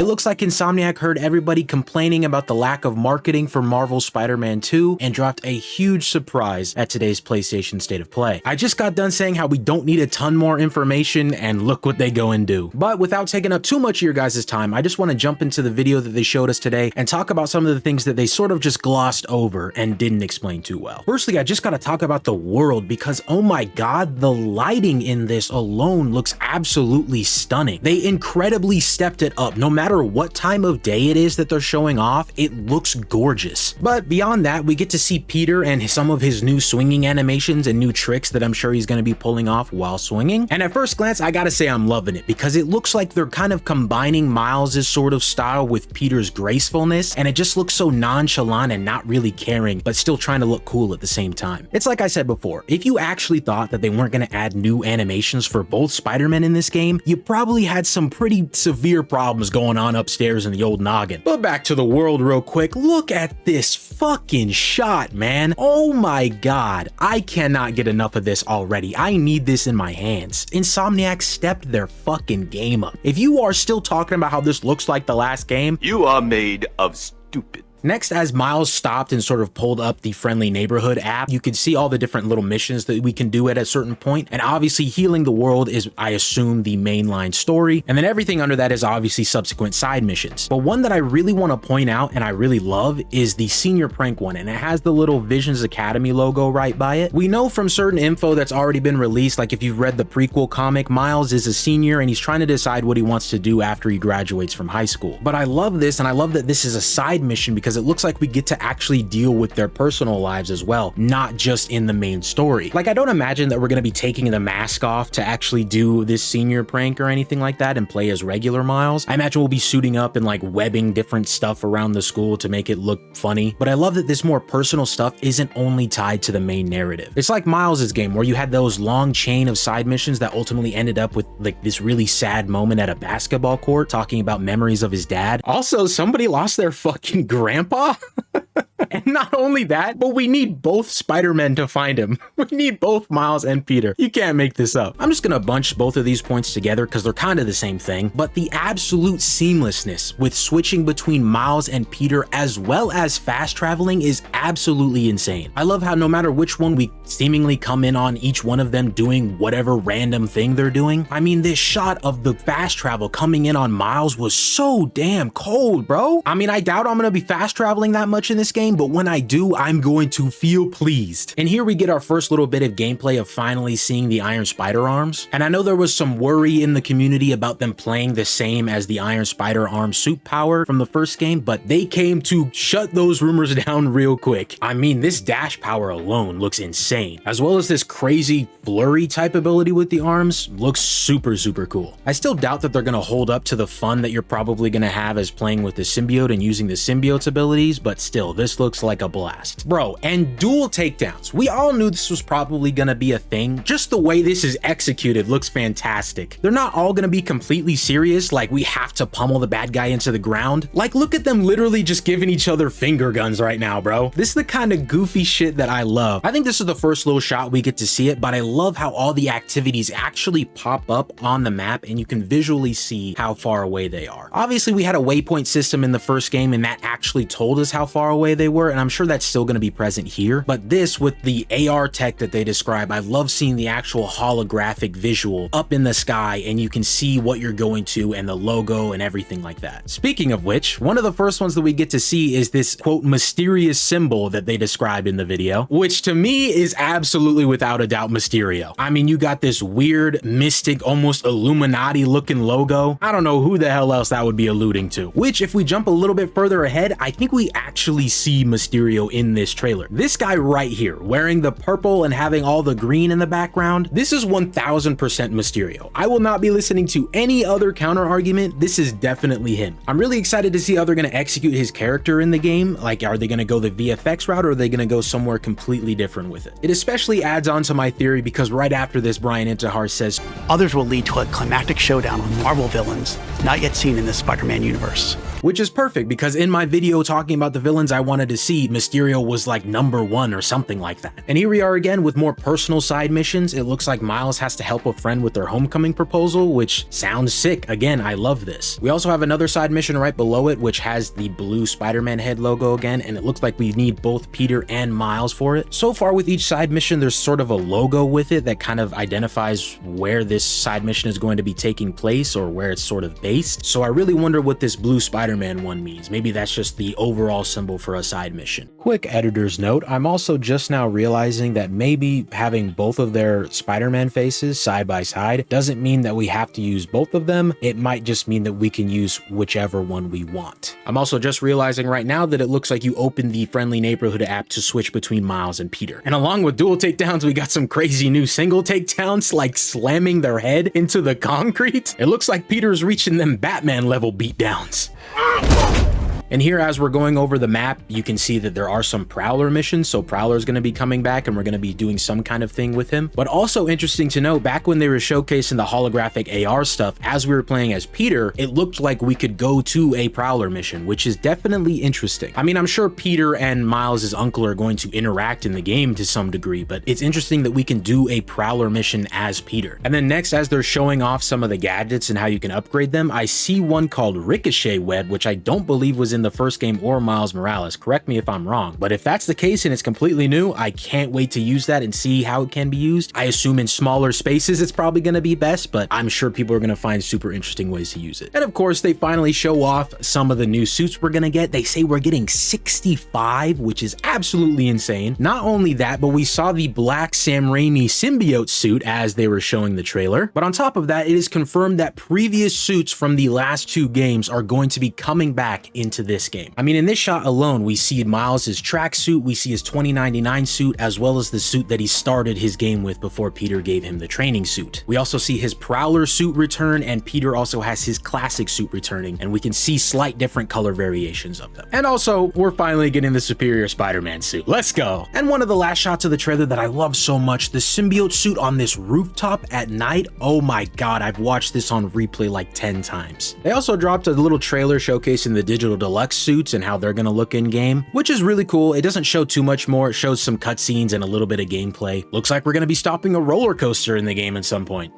It looks like Insomniac heard everybody complaining about the lack of marketing for Marvel's Spider-Man 2 and dropped a huge surprise at today's PlayStation State of Play. I just got done saying how we don't need a ton more information, and look what they go and do. But without taking up too much of your guys' time, I just want to jump into the video that they showed us today and talk about some of the things that they sort of just glossed over and didn't explain too well. Firstly, I just gotta talk about the world because, oh my god, the lighting in this alone looks absolutely stunning. They incredibly stepped it up. No matter what time of day it is that they're showing off, it looks gorgeous. But beyond that, we get to see Peter and some of his new swinging animations and new tricks that I'm sure he's going to be pulling off while swinging. And at first glance, I gotta say I'm loving it because it looks like they're kind of combining Miles's sort of style with Peter's gracefulness, and it just looks so nonchalant and not really caring, but still trying to look cool at the same time. It's like I said before, if you actually thought that they weren't going to add new animations for both Spider-Man in this game, you probably had some pretty severe problems going on upstairs in the old noggin. But back to the world real quick, look at this fucking shot, man. Oh my god, I cannot get enough of this already. I need this in my hands. Insomniac stepped their fucking game up. If you are still talking about how this looks like the last game, you are made of stupid. Next, as Miles stopped and sort of pulled up the Friendly Neighborhood app, you could see all the different little missions that we can do at a certain point. And obviously healing the world is, I assume, the mainline story. And then everything under that is obviously subsequent side missions. But one that I really want to point out and I really love is the senior prank one. And it has the little Visions Academy logo right by it. We know from certain info that's already been released, like if you've read the prequel comic, Miles is a senior and he's trying to decide what he wants to do after he graduates from high school. But I love this, and I love that this is a side mission because it looks like we get to actually deal with their personal lives as well, not just in the main story. Like, I don't imagine that we're going to be taking the mask off to actually do this senior prank or anything like that and play as regular Miles. I imagine we'll be suiting up and like webbing different stuff around the school to make it look funny. But I love that this more personal stuff isn't only tied to the main narrative. It's like Miles's game where you had those long chain of side missions that ultimately ended up with like this really sad moment at a basketball court talking about memories of his dad. Also, somebody lost their fucking grandpa. And not only that, but we need both Spider-Men to find him. We need both Miles and Peter. You can't make this up. I'm just gonna bunch both of these points together because they're kind of the same thing, but the absolute seamlessness with switching between Miles and Peter as well as fast traveling is absolutely insane. I love how no matter which one we seemingly come in on each one of them doing whatever random thing they're doing. I mean, this shot of the fast travel coming in on Miles was so damn cold, bro. I mean, I doubt I'm gonna be fast traveling that much in this game, but when I do, I'm going to feel pleased. And here we get our first little bit of gameplay of finally seeing the Iron Spider arms. And I know there was some worry in the community about them playing the same as the Iron Spider arm suit power from the first game, but they came to shut those rumors down real quick. I mean, this dash power alone looks insane, as well as this crazy blurry type ability with the arms looks super, super cool. I still doubt that they're going to hold up to the fun that you're probably going to have as playing with the symbiote and using the symbiote's abilities, but still, this looks like a blast. Bro, and dual takedowns. We all knew this was probably gonna be a thing. Just the way this is executed looks fantastic. They're not all gonna be completely serious, like we have to pummel the bad guy into the ground. Like, look at them literally just giving each other finger guns right now, bro. This is the kind of goofy shit that I love. I think this is the first little shot we get to see it, but I love how all the activities actually pop up on the map and you can visually see how far away they are. Obviously, we had a waypoint system in the first game and that actually told us how far away they were, and I'm sure that's still going to be present here, but this with the AR tech that they describe, I love seeing the actual holographic visual up in the sky and you can see what you're going to and the logo and everything like that. Speaking of which, one of the first ones that we get to see is this quote mysterious symbol that they described in the video, which to me is absolutely without a doubt Mysterio. I mean, you got this weird mystic almost Illuminati looking logo. I don't know who the hell else that would be alluding to, which if we jump a little bit further ahead, I think we actually see Mysterio in this trailer. This guy right here wearing the purple and having all the green in the background, this is 1000% Mysterio. I will not be listening to any other counter argument. This is definitely him. I'm really excited to see how they're going to execute his character in the game. Like, are they going to go the VFX route or are they going to go somewhere completely different with it? It especially adds on to my theory because right after this, Brian Intihar says, others will lead to a climactic showdown with Marvel villains not yet seen in the Spider-Man universe. Which is perfect because in my video talking about the villains I wanted to to see Mysterio was like #1 or something like that. And here we are again with more personal side missions. It looks like Miles has to help a friend with their homecoming proposal, which sounds sick. Again, I love this. We also have another side mission right below it, which has the blue Spider-Man head logo again, and it looks like we need both Peter and Miles for it. So far with each side mission, there's sort of a logo with it that kind of identifies where this side mission is going to be taking place or where it's sort of based. So I really wonder what this blue Spider-Man one means. Maybe that's just the overall symbol for a side mission. Quick editor's note, I'm also just now realizing that maybe having both of their Spider-Man faces side by side doesn't mean that we have to use both of them. It might just mean that we can use whichever one we want. I'm also just realizing right now that it looks like you open the Friendly Neighborhood app to switch between Miles and Peter. And along with dual takedowns, we got some crazy new single takedowns, like slamming their head into the concrete. It looks like Peter's reaching them Batman level beatdowns. And here, as we're going over the map, you can see that there are some Prowler missions. So Prowler is going to be coming back and we're going to be doing some kind of thing with him. But also interesting to note, back when they were showcasing the holographic AR stuff, as we were playing as Peter, it looked like we could go to a Prowler mission, which is definitely interesting. I mean, I'm sure Peter and Miles' uncle are going to interact in the game to some degree, but it's interesting that we can do a Prowler mission as Peter. And then next, as they're showing off some of the gadgets and how you can upgrade them, I see one called Ricochet Web, which I don't believe was in the first game or Miles Morales. Correct me if I'm wrong, but if that's the case and it's completely new, I can't wait to use that and see how it can be used. I assume in smaller spaces it's probably going to be best, but I'm sure people are going to find super interesting ways to use it. And of course, they finally show off some of the new suits we're going to get. They say we're getting 65, which is absolutely insane. Not only that, but we saw the black Sam Raimi symbiote suit as they were showing the trailer. But on top of that, it is confirmed that previous suits from the last 2 games are going to be coming back into this game. I mean, in this shot alone, we see Miles' tracksuit, we see his 2099 suit, as well as the suit that he started his game with before Peter gave him the training suit. We also see his Prowler suit return, and Peter also has his classic suit returning, and we can see slight different color variations of them. And also, we're finally getting the Superior Spider-Man suit. Let's go! And one of the last shots of the trailer that I love so much, the symbiote suit on this rooftop at night. Oh my god, I've watched this on replay like 10 times. They also dropped a little trailer showcasing the Digital Deluxe suits and how they're gonna look in game, which is really cool. It doesn't show too much more. It shows some cutscenes and a little bit of gameplay. Looks like we're gonna be stopping a roller coaster in the game at some point.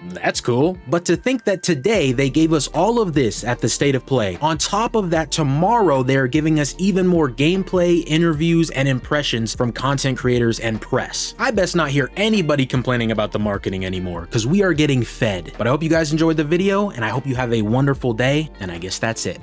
That's cool. But to think that today they gave us all of this at the State of Play. On top of that, tomorrow they're giving us even more gameplay, interviews, and impressions from content creators and press. I best not hear anybody complaining about the marketing anymore, because we are getting fed. But I hope you guys enjoyed the video, and I hope you have a wonderful day, and I guess that's it.